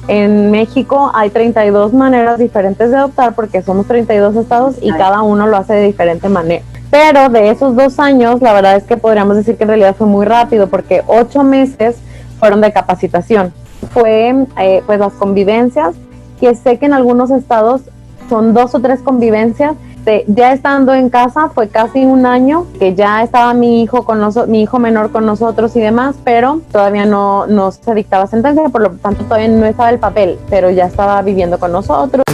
En México hay 32 maneras diferentes de adoptar porque somos 32 estados y cada uno lo hace de diferente manera. Pero de esos 2 años, la verdad es que podríamos decir que en realidad fue muy rápido porque 8 meses fueron de capacitación. Fue pues las convivencias, que sé que en algunos estados son 2 o 3 convivencias. Ya estando en casa fue casi 1 año que ya estaba mi hijo mi hijo menor con nosotros y demás, pero todavía no se dictaba sentencia, por lo tanto todavía no estaba el papel, pero ya estaba viviendo con nosotros.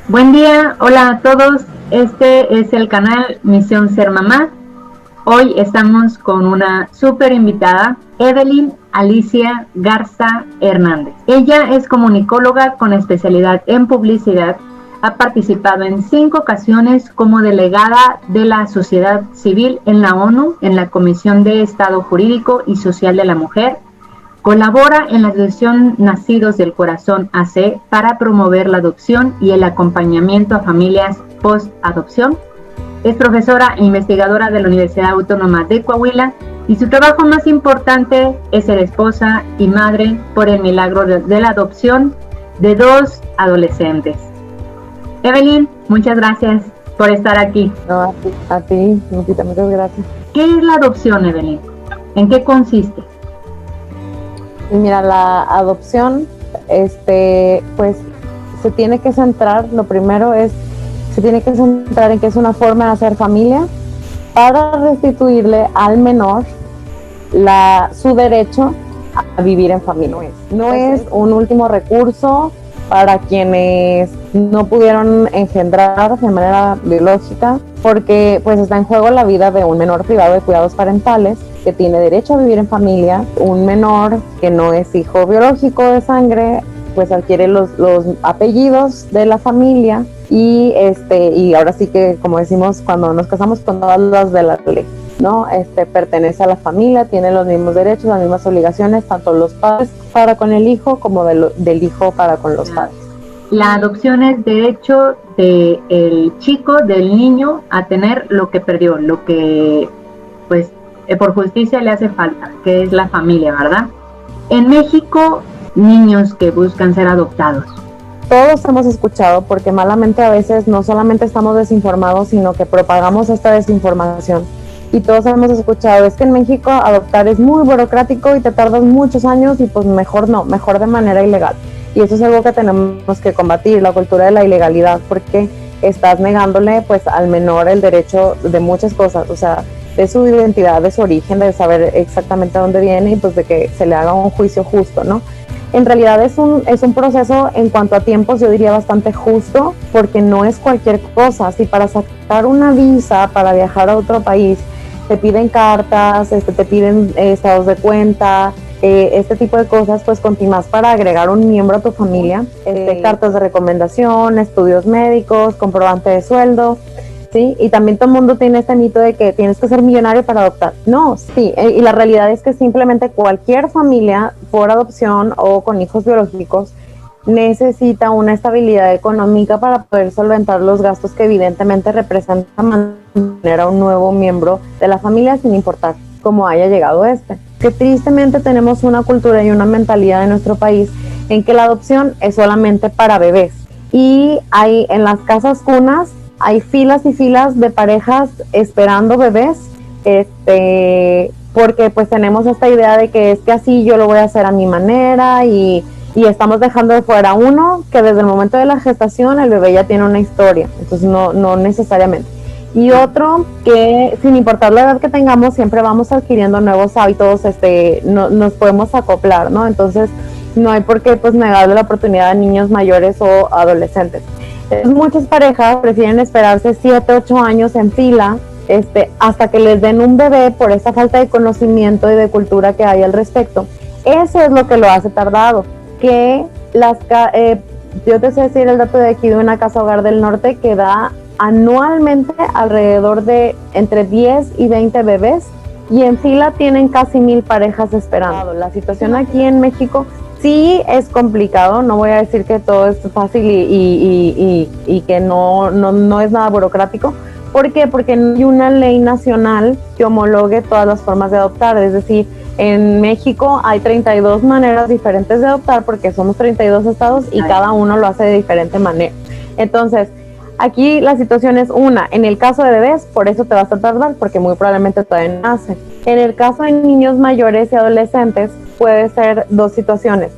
Buen día, hola a todos, este es el canal Misión Ser Mamá. Hoy estamos con una súper invitada, Evelyn Alicia Garza Hernández. Ella es comunicóloga con especialidad en publicidad, ha participado en 5 ocasiones como delegada de la sociedad civil en la ONU, en la Comisión de Estado Jurídico y Social de la Mujer. Colabora en la Asociación Nacidos del Corazón AC para promover la adopción y el acompañamiento a familias post-adopción. Es profesora e investigadora de la Universidad Autónoma de Coahuila y su trabajo más importante es ser esposa y madre por el milagro de la adopción de 2 adolescentes. Evelyn, muchas gracias por estar aquí. No, a ti, Lupita, muchas gracias. ¿Qué es la adopción, Evelyn? ¿En qué consiste? Y mira, la adopción, pues se tiene que centrar, lo primero es, se tiene que centrar en que es una forma de hacer familia para restituirle al menor su derecho a vivir en familia. No es un último recurso para quienes no pudieron engendrar de manera biológica, porque pues está en juego la vida de un menor privado de cuidados parentales que tiene derecho a vivir en familia. Un menor que no es hijo biológico de sangre pues adquiere los apellidos de la familia y ahora sí que, como decimos cuando nos casamos, con todas las de la ley, ¿no? Pertenece a la familia, tiene los mismos derechos, las mismas obligaciones, tanto los padres para con el hijo como del hijo para con los padres. La adopción es derecho del chico, del niño, a tener lo que perdió, lo que pues por justicia le hace falta, que es la familia, ¿verdad? En México, niños que buscan ser adoptados. Todos hemos escuchado, porque malamente a veces no solamente estamos desinformados, sino que propagamos esta desinformación. Y todos hemos escuchado, es que en México adoptar es muy burocrático y te tardas muchos años y pues mejor no, mejor de manera ilegal. Y eso es algo que tenemos que combatir, la cultura de la ilegalidad, porque estás negándole pues al menor el derecho de muchas cosas, o sea, de su identidad, de su origen, de saber exactamente dónde viene y pues de que se le haga un juicio justo, ¿no? En realidad es un proceso en cuanto a tiempos, yo diría bastante justo, porque no es cualquier cosa. Si para sacar una visa para viajar a otro país te piden cartas, te piden estados de cuenta, este tipo de cosas, pues continúas para agregar un miembro a tu familia, cartas de recomendación, estudios médicos, comprobante de sueldo, ¿sí? Y también todo el mundo tiene este mito de que tienes que ser millonario para adoptar. No, sí, y la realidad es que simplemente cualquier familia por adopción o con hijos biológicos necesita una estabilidad económica para poder solventar los gastos que evidentemente representa mantener a un nuevo miembro de la familia sin importar cómo haya llegado que tristemente tenemos una cultura y una mentalidad en nuestro país en que la adopción es solamente para bebés, y hay en las casas cunas hay filas y filas de parejas esperando bebés, porque pues tenemos esta idea de que es que así yo lo voy a hacer a mi manera, y estamos dejando de fuera uno que desde el momento de la gestación el bebé ya tiene una historia, entonces no necesariamente. Y otro, que sin importar la edad que tengamos, siempre vamos adquiriendo nuevos hábitos, nos podemos acoplar, ¿no? Entonces no hay por qué pues negarle la oportunidad a niños mayores o adolescentes. Muchas parejas prefieren esperarse 7, 8 años en fila hasta que les den un bebé por esa falta de conocimiento y de cultura que hay al respecto. Eso es lo que lo hace tardado, que yo te sé decir el dato de aquí de una casa hogar del norte que da anualmente alrededor de entre 10 y 20 bebés, y en fila tienen casi 1000 parejas esperando. La situación aquí en México Sí es complicado, no voy a decir que todo es fácil y que no es nada burocrático. ¿Por qué? Porque no hay una ley nacional que homologue todas las formas de adoptar. Es decir, en México hay 32 maneras diferentes de adoptar porque somos 32 estados y cada uno lo hace de diferente manera. Entonces, aquí la situación es una, en el caso de bebés, por eso te vas a tardar, porque muy probablemente todavía no nace. En el caso de niños mayores y adolescentes, puede ser dos situaciones.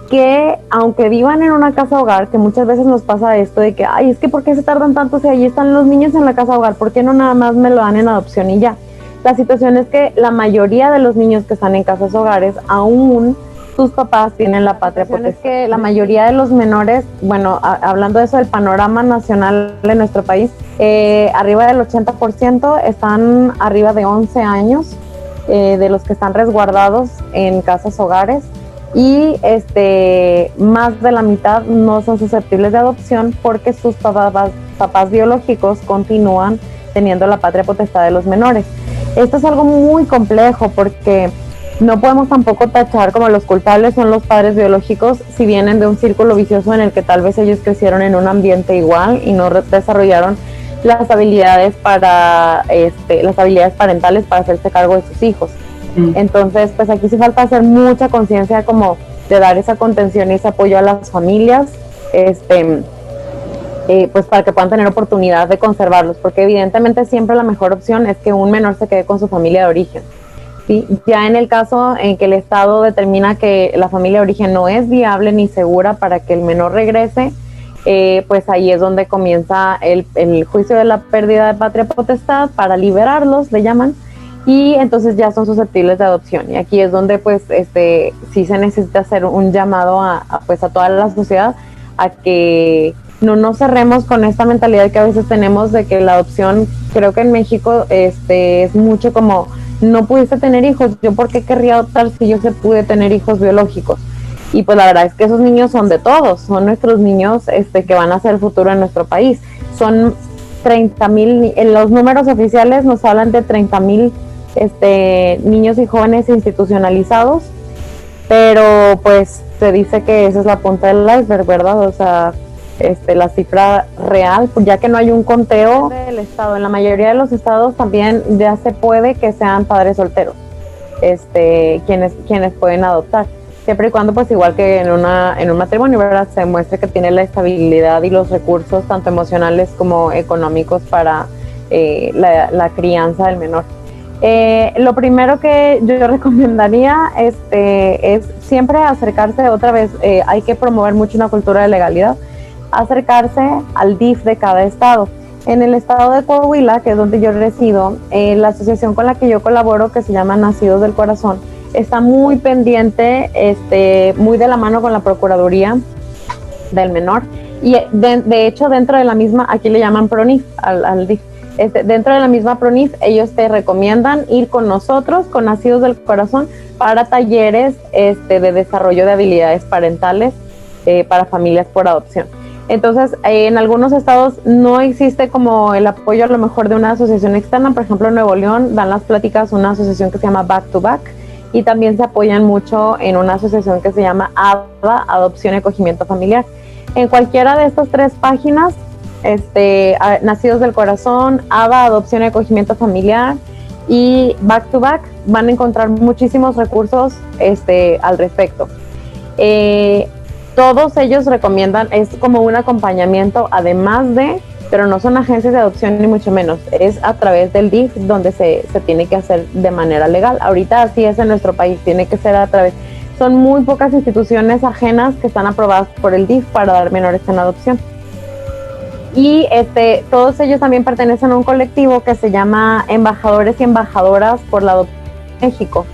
Que aunque vivan en una casa hogar, que muchas veces nos pasa esto de que, ay, es que ¿por qué se tardan tanto si allí están los niños en la casa hogar? ¿Por qué no nada más me lo dan en adopción y ya? La situación es que la mayoría de los niños que están en casas hogares, aún sus papás tienen la patria potestad. Es que la mayoría de los menores, bueno, hablando de eso del panorama nacional de nuestro país, arriba del 80% están arriba de 11 años, de los que están resguardados en casas hogares, y más de la mitad no son susceptibles de adopción porque sus papás biológicos continúan teniendo la patria potestad de los menores. Esto es algo muy complejo porque no podemos tampoco tachar como los culpables son los padres biológicos si vienen de un círculo vicioso en el que tal vez ellos crecieron en un ambiente igual y no desarrollaron las habilidades parentales para hacerse cargo de sus hijos. Entonces, pues aquí sí falta hacer mucha conciencia como de dar esa contención y ese apoyo a las familias, pues para que puedan tener oportunidad de conservarlos, porque evidentemente siempre la mejor opción es que un menor se quede con su familia de origen. ¿Sí? Ya en el caso en que el Estado determina que la familia de origen no es viable ni segura para que el menor regrese, pues ahí es donde comienza el juicio de la pérdida de patria potestad para liberarlos, le llaman, y entonces ya son susceptibles de adopción. Y aquí es donde pues sí se necesita hacer un llamado a toda la sociedad a que no nos cerremos con esta mentalidad que a veces tenemos de que la adopción, creo que en México es mucho como, no pudiste tener hijos, yo por qué querría adoptar si yo se pude tener hijos biológicos. Y pues la verdad es que esos niños son de todos, son nuestros niños que van a ser el futuro en nuestro país. Son 30,000, en los números oficiales nos hablan de 30,000 niños y jóvenes institucionalizados, pero pues se dice que esa es la punta del iceberg, ¿verdad? O sea, la cifra real, ya que no hay un conteo del estado. En la mayoría de los estados también ya se puede que sean padres solteros, quienes pueden adoptar, siempre y cuando pues igual que en un matrimonio, ¿verdad? Se muestre que tiene la estabilidad y los recursos tanto emocionales como económicos para la crianza del menor. Lo primero que yo recomendaría es siempre acercarse otra vez, hay que promover mucho una cultura de legalidad, acercarse al DIF de cada estado. En el estado de Coahuila, que es donde yo resido, la asociación con la que yo colaboro, que se llama Nacidos del Corazón, está muy pendiente, muy de la mano con la Procuraduría del Menor, y de hecho dentro de la misma, aquí le llaman PRONIF al DIF, dentro de la misma PRONIF ellos te recomiendan ir con nosotros, con Nacidos del Corazón, para talleres de desarrollo de habilidades parentales para familias por adopción. Entonces, en algunos estados no existe como el apoyo a lo mejor de una asociación externa. Por ejemplo, en Nuevo León dan las pláticas una asociación que se llama Back to Back, y también se apoyan mucho en una asociación que se llama ABA, Adopción y Acogimiento Familiar. En cualquiera de estas tres páginas, Nacidos del Corazón, ABA, Adopción y Acogimiento Familiar, y Back to Back, van a encontrar muchísimos recursos al respecto. Todos ellos recomiendan, es como un acompañamiento, además de, pero no son agencias de adopción ni mucho menos, es a través del DIF donde se tiene que hacer de manera legal. Ahorita así es en nuestro país, tiene que ser a través, son muy pocas instituciones ajenas que están aprobadas por el DIF para dar menores en adopción. Y todos ellos también pertenecen a un colectivo que se llama Embajadores y Embajadoras por la Adopción en México.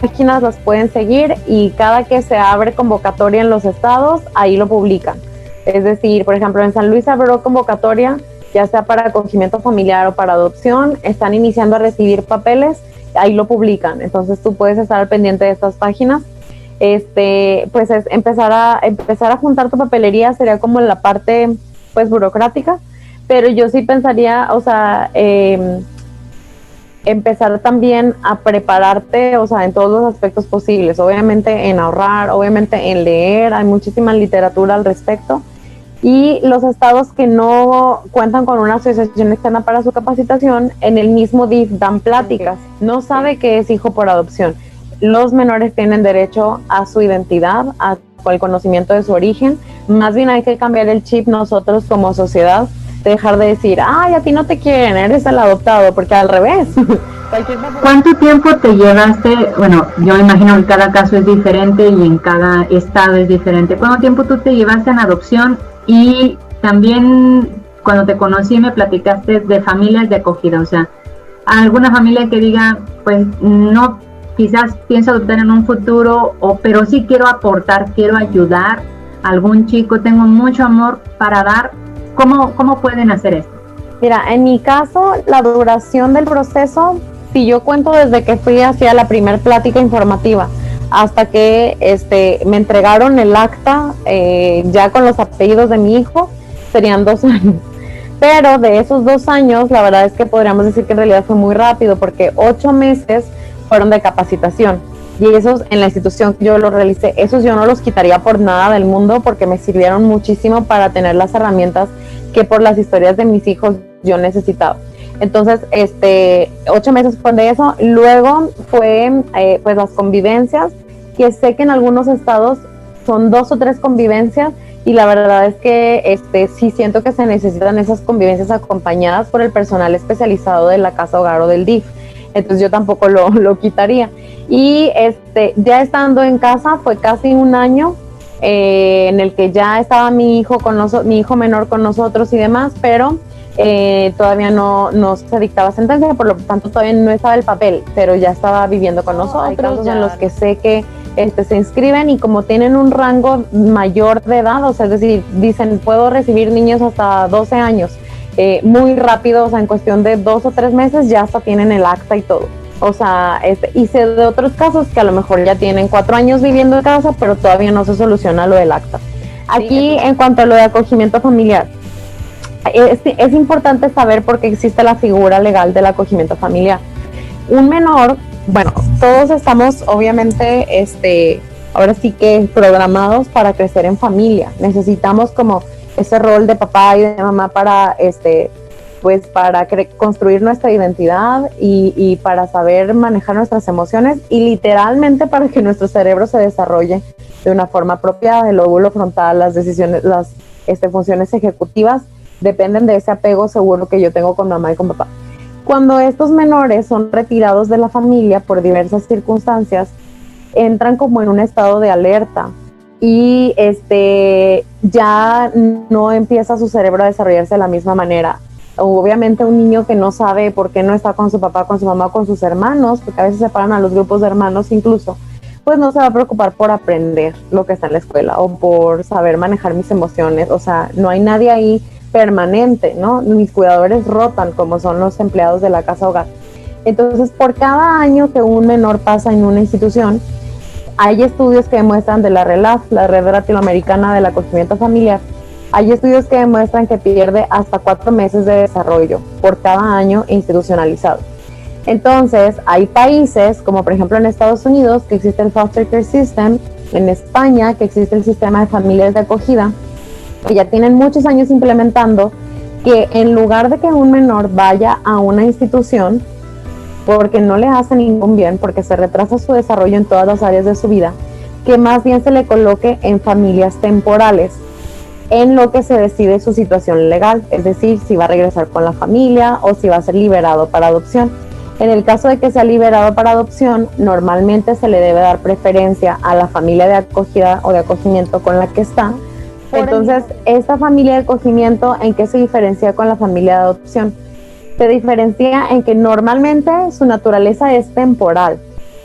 Páginas las pueden seguir y cada que se abre convocatoria en los estados, ahí lo publican. Es decir, por ejemplo, en San Luis abrió convocatoria, ya sea para acogimiento familiar o para adopción, están iniciando a recibir papeles, ahí lo publican. Entonces tú puedes estar al pendiente de estas páginas. Pues es empezar a juntar tu papelería, sería como la parte pues burocrática, pero yo sí pensaría, o sea, empezar también a prepararte, o sea, en todos los aspectos posibles, obviamente en ahorrar, obviamente en leer, hay muchísima literatura al respecto, y los estados que no cuentan con una asociación externa para su capacitación, en el mismo DIF dan pláticas, no sabe que es hijo por adopción. Los menores tienen derecho a su identidad, al conocimiento de su origen, más bien hay que cambiar el chip nosotros como sociedad, dejar de decir, ay, a ti no te quieren, eres el adoptado, porque al revés. ¿Cuánto tiempo te llevaste? Bueno, yo imagino que cada caso es diferente y en cada estado es diferente. ¿Cuánto tiempo tú te llevaste en adopción? Y también cuando te conocí me platicaste de familias de acogida, o sea, alguna familia que diga, pues no, quizás pienso adoptar en un futuro, pero sí quiero aportar, quiero ayudar a algún chico, tengo mucho amor para dar. ¿Cómo pueden hacer esto? Mira, en mi caso, la duración del proceso, si yo cuento desde que fui hacia la primer plática informativa hasta que me entregaron el acta ya con los apellidos de mi hijo, serían 2 años. Pero de esos 2 años, la verdad es que podríamos decir que en realidad fue muy rápido, porque 8 meses fueron de capacitación. Y esos en la institución que yo los realicé, esos yo no los quitaría por nada del mundo, porque me sirvieron muchísimo para tener las herramientas que por las historias de mis hijos yo necesitaba. Entonces, 8 meses fue de eso. Luego fue pues las convivencias, que sé que en algunos estados son 2 o 3 convivencias, y la verdad es que sí siento que se necesitan esas convivencias acompañadas por el personal especializado de la casa hogar o del DIF. Entonces yo tampoco lo quitaría. Y ya estando en casa fue casi 1 año en el que ya estaba mi hijo menor con nosotros y demás, pero todavía no se dictaba sentencia, por lo tanto todavía no estaba el papel, pero ya estaba viviendo con nosotros. Hay casos en los que sé que se inscriben y como tienen un rango mayor de edad, o sea, es decir, dicen puedo recibir niños hasta 12 años, muy rápido, o sea, en cuestión de 2 o 3 meses ya hasta tienen el acta y todo. O sea, y sé de otros casos que a lo mejor ya tienen 4 años viviendo en casa, pero todavía no se soluciona lo del acta. Aquí, en cuanto a lo de acogimiento familiar, es importante saber por qué existe la figura legal del acogimiento familiar. Un menor, bueno, todos estamos obviamente, ahora sí que programados para crecer en familia. Necesitamos como ese rol de papá y de mamá para, pues para construir nuestra identidad y para saber manejar nuestras emociones y literalmente para que nuestro cerebro se desarrolle de una forma propia. El lóbulo frontal, las decisiones, las funciones ejecutivas dependen de ese apego seguro que yo tengo con mamá y con papá. Cuando estos menores son retirados de la familia por diversas circunstancias, entran como en un estado de alerta y ya no empieza su cerebro a desarrollarse de la misma manera. Obviamente un niño que no sabe por qué no está con su papá, con su mamá, con sus hermanos, porque a veces separan a los grupos de hermanos incluso, pues no se va a preocupar por aprender lo que está en la escuela o por saber manejar mis emociones. O sea, no hay nadie ahí permanente, ¿no? Mis cuidadores rotan, como son los empleados de la casa hogar. Entonces, por cada año que un menor pasa en una institución, hay estudios que demuestran de la RELAF, la Red Latinoamericana del Acogimiento Familiar, hay estudios que demuestran que pierde hasta 4 meses de desarrollo por cada año institucionalizado. Entonces, hay países, como por ejemplo en Estados Unidos, que existe el Foster Care System, en España, que existe el sistema de familias de acogida, que ya tienen muchos años implementando, que en lugar de que un menor vaya a una institución, porque no le hace ningún bien, porque se retrasa su desarrollo en todas las áreas de su vida, que más bien se le coloque en familias temporales, en lo que se decide su situación legal, es decir, si va a regresar con la familia o si va a ser liberado para adopción. En el caso de que sea liberado para adopción, normalmente se le debe dar preferencia a la familia de acogida o de acogimiento con la que está. Entonces, esta familia de acogimiento, ¿en qué se diferencia con la familia de adopción? Se diferencia en que normalmente su naturaleza es temporal.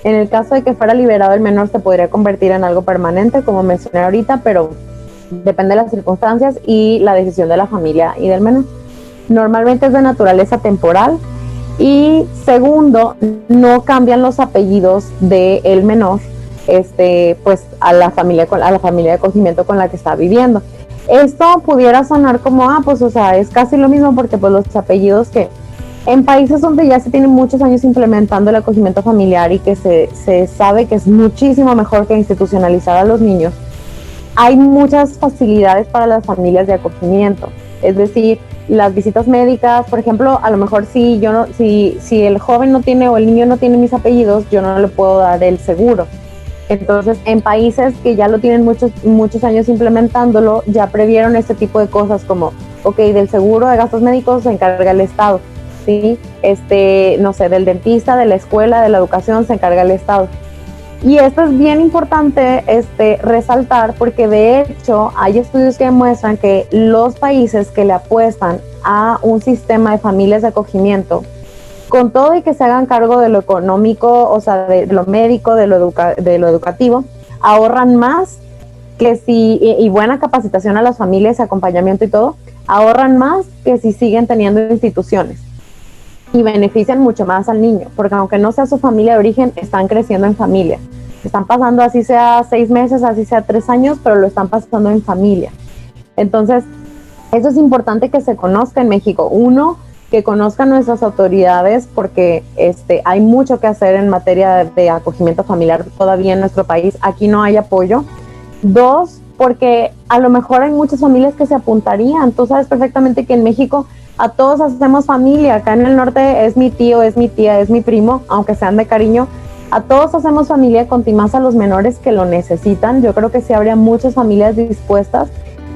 En el caso de que fuera liberado el menor, se podría convertir en algo permanente, como mencioné ahorita, pero depende de las circunstancias y la decisión de la familia y del menor. Normalmente es de naturaleza temporal. Y segundo, no cambian los apellidos del menor, pues a la familia de acogimiento con la que está viviendo. Esto pudiera sonar como, pues o sea, es casi lo mismo porque pues los apellidos que En países donde ya se tienen muchos años implementando el acogimiento familiar y que se sabe que es muchísimo mejor que institucionalizar a los niños, hay muchas facilidades para las familias de acogimiento. Es decir, las visitas médicas, por ejemplo, a lo mejor si el joven no tiene o el niño no tiene mis apellidos, yo no le puedo dar el seguro. Entonces, en países que ya lo tienen muchos años implementándolo, ya previeron este tipo de cosas como, ok, del seguro de gastos médicos se encarga el Estado, ¿sí? No sé, del dentista, de la escuela, de la educación se encarga el Estado. Y esto es bien importante resaltar porque de hecho hay estudios que demuestran que los países que le apuestan a un sistema de familias de acogimiento, con todo y que se hagan cargo de lo económico, o sea, de lo médico, de lo educativo, ahorran más que y buena capacitación a las familias, acompañamiento y todo, ahorran más que si siguen teniendo instituciones. Y benefician mucho más al niño, porque aunque no sea su familia de origen, están creciendo en familia. Están pasando así sea 6 meses, así sea 3 años, pero lo están pasando en familia. Entonces, eso es importante que se conozca en México. Uno, que conozcan nuestras autoridades, porque hay mucho que hacer en materia de acogimiento familiar todavía en nuestro país. Aquí no hay apoyo. 2, porque a lo mejor hay muchas familias que se apuntarían. Tú sabes perfectamente que en México a todos hacemos familia. Acá en el norte es mi tío, es mi tía, es mi primo, aunque sean de cariño. A todos hacemos familia, con más a los menores que lo necesitan. Yo creo que sí habría muchas familias dispuestas,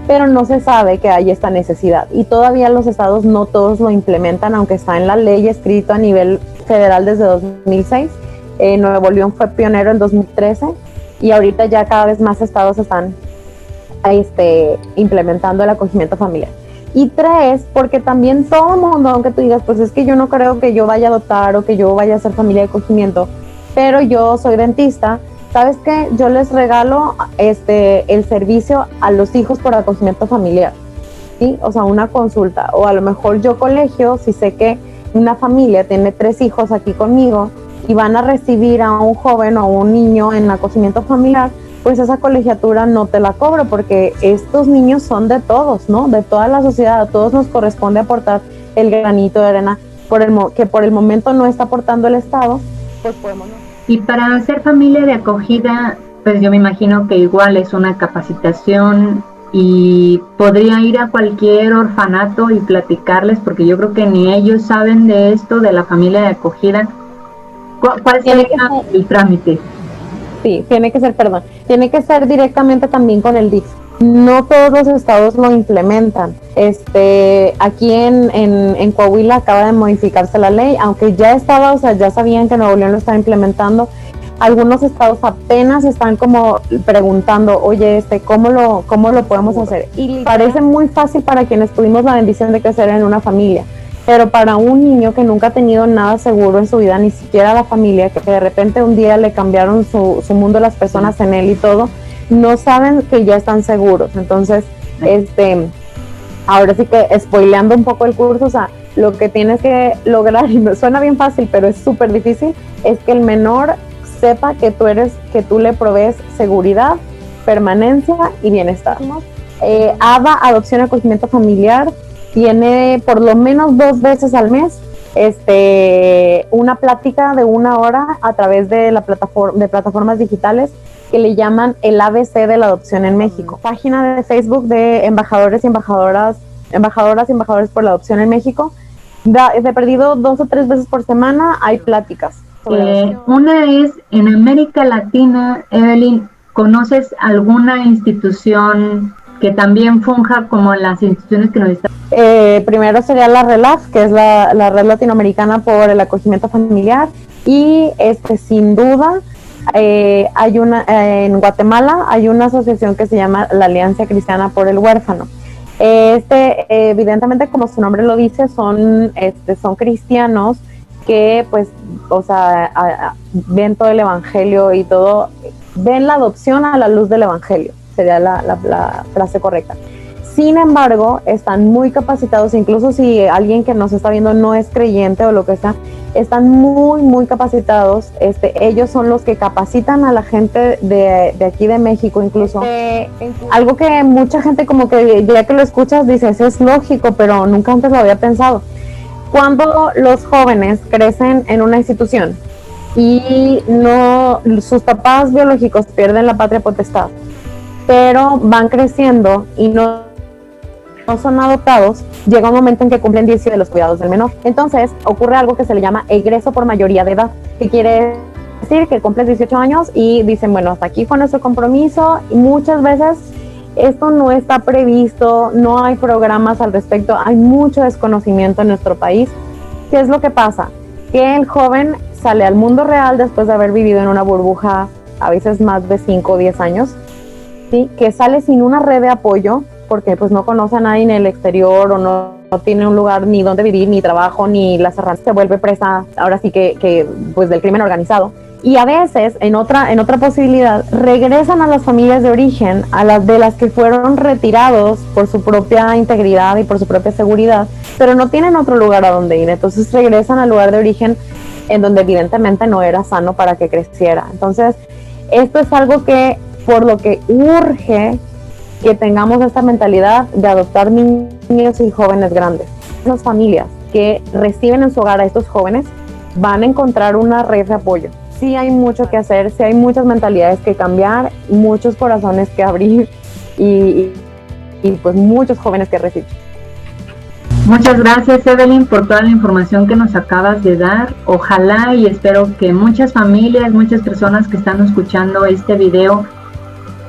pero no se sabe que hay esta necesidad. Y todavía los estados no todos lo implementan, aunque está en la ley escrito a nivel federal desde 2006. Nuevo León fue pionero en 2013 y ahorita ya cada vez más estados están implementando el acogimiento familiar. Y 3, porque también todo el mundo, aunque tú digas, pues es que yo no creo que yo vaya a adoptar o que yo vaya a hacer familia de acogimiento, pero yo soy dentista, ¿sabes qué? Yo les regalo el servicio a los hijos por acogimiento familiar, ¿sí? O sea, una consulta. O a lo mejor yo colegio, si sé que una familia tiene 3 hijos aquí conmigo y van a recibir a un joven o un niño en acogimiento familiar, pues esa colegiatura no te la cobro, porque estos niños son de todos, ¿no? De toda la sociedad. A todos nos corresponde aportar el granito de arena que por el momento no está aportando el Estado, pues podemos... Y para ser familia de acogida, pues yo me imagino que igual es una capacitación y podría ir a cualquier orfanato y platicarles, porque yo creo que ni ellos saben de esto, de la familia de acogida. ¿Cuál sería el trámite? Sí, tiene que ser directamente también con el DIF. No todos los estados lo implementan. Aquí en Coahuila acaba de modificarse la ley, aunque ya estaba, o sea, ya sabían que Nuevo León lo estaba implementando. Algunos estados apenas están como preguntando, oye, ¿cómo lo podemos hacer? Y parece muy fácil para quienes tuvimos la bendición de crecer en una familia, pero para un niño que nunca ha tenido nada seguro en su vida, ni siquiera la familia, que de repente un día le cambiaron su mundo, las personas en él y todo, no saben que ya están seguros. Entonces, ahora sí que spoileando un poco el curso, o sea, lo que tienes que lograr, y suena bien fácil, pero es súper difícil, es que el menor sepa que tú le provees seguridad, permanencia y bienestar. ABA, Adopción y Acogimiento Familiar, tiene por lo menos 2 veces al mes una plática de 1 hora a través de plataformas digitales que le llaman el ABC de la adopción en México. Página de Facebook de embajadores y embajadoras por la adopción en México. De perdido 2 o 3 veces por semana hay pláticas. Una es en América Latina, Evelyn, ¿conoces alguna institución que también funja como las instituciones que nos están? Primero sería la RELAF, que es la Red Latinoamericana por el Acogimiento Familiar, y sin duda hay en Guatemala hay una asociación que se llama la Alianza Cristiana por el Huérfano. Evidentemente, como su nombre lo dice, son cristianos que, pues, o sea, ven todo el evangelio y todo, ven la adopción a la luz del evangelio, sería la frase correcta. Sin embargo, están muy capacitados, incluso si alguien que nos está viendo no es creyente o lo que sea, están muy, muy capacitados. Ellos son los que capacitan a la gente de aquí de México, incluso. Algo que mucha gente como que ya que lo escuchas dices, es lógico, pero nunca antes lo había pensado. Cuando los jóvenes crecen en una institución y no, sus papás biológicos pierden la patria potestad, pero van creciendo y no son adoptados, llega un momento en que cumplen 18 de los cuidados del menor. Entonces ocurre algo que se le llama egreso por mayoría de edad, que quiere decir que cumples 18 años y dicen, bueno, hasta aquí fue nuestro compromiso, y muchas veces esto no está previsto, no hay programas al respecto, hay mucho desconocimiento en nuestro país. ¿Qué es lo que pasa? Que el joven sale al mundo real después de haber vivido en una burbuja a veces más de 5 o 10 años, ¿sí? Que sale sin una red de apoyo porque pues no conoce a nadie en el exterior o no tiene un lugar ni donde vivir, ni trabajo, ni las herramientas, se vuelve presa ahora sí que pues del crimen organizado. Y a veces, en otra posibilidad, regresan a las familias de origen, a las de las que fueron retirados por su propia integridad y por su propia seguridad, pero no tienen otro lugar a donde ir. Entonces regresan al lugar de origen en donde evidentemente no era sano para que creciera. Entonces, esto es algo que, por lo que urge que tengamos esta mentalidad de adoptar niños y jóvenes grandes. Las familias que reciben en su hogar a estos jóvenes van a encontrar una red de apoyo. Sí hay mucho que hacer, sí hay muchas mentalidades que cambiar, muchos corazones que abrir y pues muchos jóvenes que recibir. Muchas gracias, Evelyn, por toda la información que nos acabas de dar. Ojalá y espero que muchas familias, muchas personas que están escuchando este video,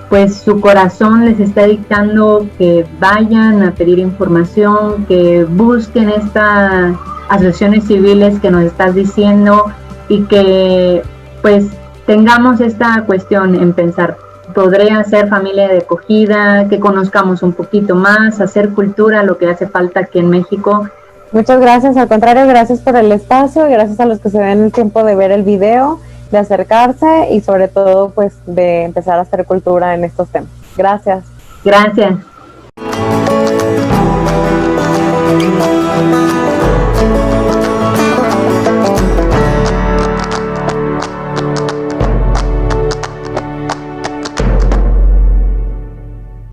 pues su corazón les está dictando que vayan a pedir información, que busquen estas asociaciones civiles que nos estás diciendo y que pues tengamos esta cuestión en pensar, podría ser familia de acogida, que conozcamos un poquito más, hacer cultura, lo que hace falta aquí en México. Muchas gracias, al contrario, gracias por el espacio, gracias a los que se den el tiempo de ver el video, de acercarse y sobre todo pues de empezar a hacer cultura en estos temas. Gracias. Gracias.